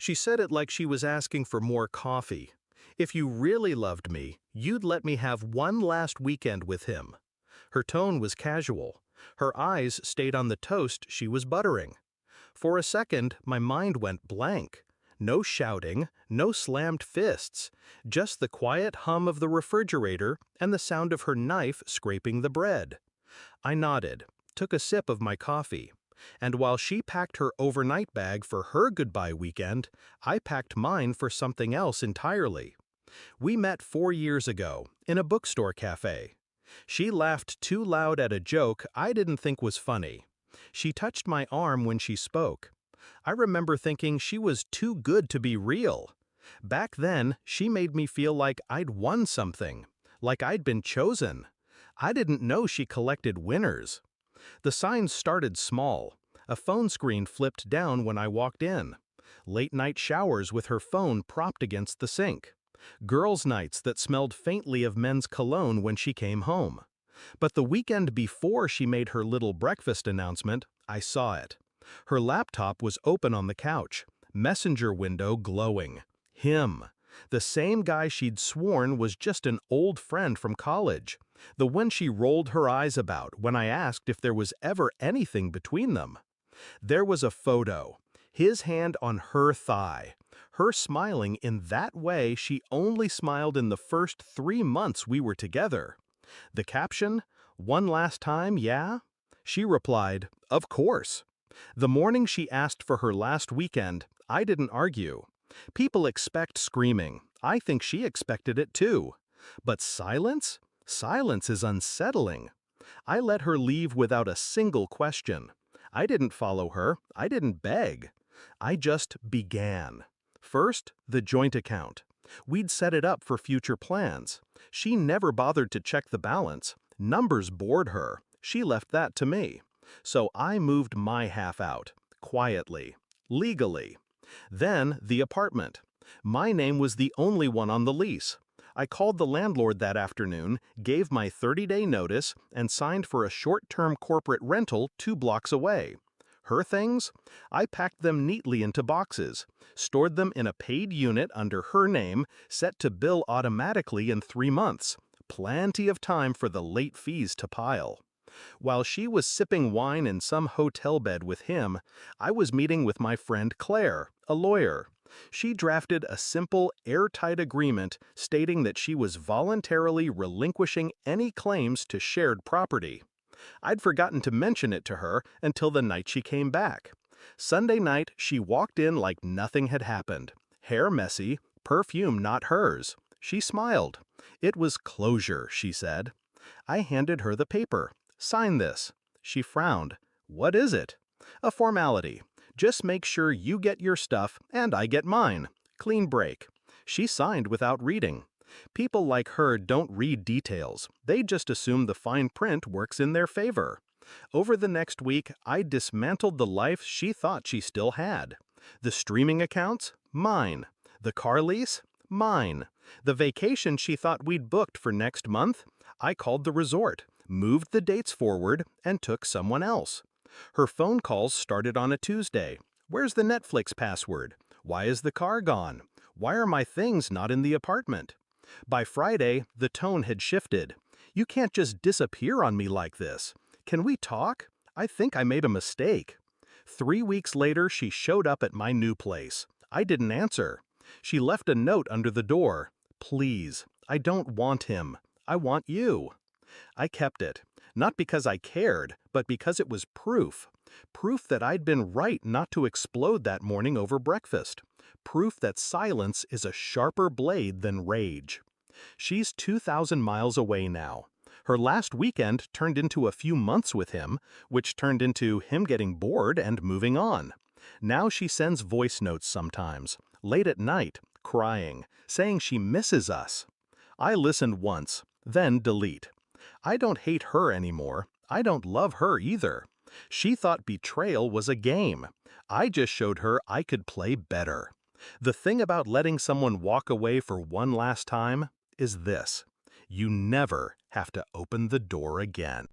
She said it like she was asking for more coffee. If you really loved me, you'd let me have one last weekend with him. Her tone was casual. Her eyes stayed on the toast she was buttering. For a second, my mind went blank. No shouting, no slammed fists, just the quiet hum of the refrigerator and the sound of her knife scraping the bread. I nodded, took a sip of my coffee, and while she packed her overnight bag for her goodbye weekend, I packed mine for something else entirely. We met 4 years ago, in a bookstore cafe. She laughed too loud at a joke I didn't think was funny. She touched my arm when she spoke. I remember thinking she was too good to be real. Back then, she made me feel like I'd won something, like I'd been chosen. I didn't know she collected winners. The signs started small. A phone screen flipped down when I walked in. Late-night showers with her phone propped against the sink. Girls' nights that smelled faintly of men's cologne when she came home. But the weekend before she made her little breakfast announcement, I saw it. Her laptop was open on the couch, messenger window glowing. Him. The same guy she'd sworn was just an old friend from college. The one she rolled her eyes about when I asked if there was ever anything between them. There was a photo. His hand on her thigh. Her smiling in that way she only smiled in the first 3 months we were together. The caption, "One last time, yeah?" She replied, "Of course." The morning she asked for her last weekend, I didn't argue. People expect screaming. I think she expected it too. But silence? Silence is unsettling. I let her leave without a single question. I didn't follow her. I didn't beg. I just began. First, the joint account. We'd set it up for future plans. She never bothered to check the balance. Numbers bored her. She left that to me. So I moved my half out, quietly, legally. Then the apartment. My name was the only one on the lease. I called the landlord that afternoon, gave my 30-day notice, and signed for a short-term corporate rental 2 blocks away. Her things? I packed them neatly into boxes, stored them in a paid unit under her name, set to bill automatically in 3 months. Plenty of time for the late fees to pile. While she was sipping wine in some hotel bed with him, I was meeting with my friend Claire, a lawyer. She drafted a simple, airtight agreement stating that she was voluntarily relinquishing any claims to shared property. I'd forgotten to mention it to her until the night she came back. Sunday night, she walked in like nothing had happened. Hair messy, perfume not hers. She smiled. It was closure, she said. I handed her the paper. "Sign this." She frowned. "What is it?" "A formality. Just make sure you get your stuff and I get mine. Clean break." She signed without reading. People like her don't read details. They just assume the fine print works in their favor. Over the next week, I dismantled the life she thought she still had. The streaming accounts? Mine. The car lease? Mine. The vacation she thought we'd booked for next month? I called the resort, moved the dates forward, and took someone else. Her phone calls started on a Tuesday. "Where's the Netflix password? Why is the car gone? Why are my things not in the apartment?" By Friday, the tone had shifted. "You can't just disappear on me like this. Can we talk? I think I made a mistake." 3 weeks later, she showed up at my new place. I didn't answer. She left a note under the door. "Please, I don't want him. I want you." I kept it, not because I cared, but because it was proof. Proof that I'd been right not to explode that morning over breakfast. Proof that silence is a sharper blade than rage. She's 2,000 miles away now. Her last weekend turned into a few months with him, which turned into him getting bored and moving on. Now she sends voice notes sometimes, late at night, crying, saying she misses us. I listened once, then delete. I don't hate her anymore. I don't love her either. She thought betrayal was a game. I just showed her I could play better. The thing about letting someone walk away for one last time is this: you never have to open the door again.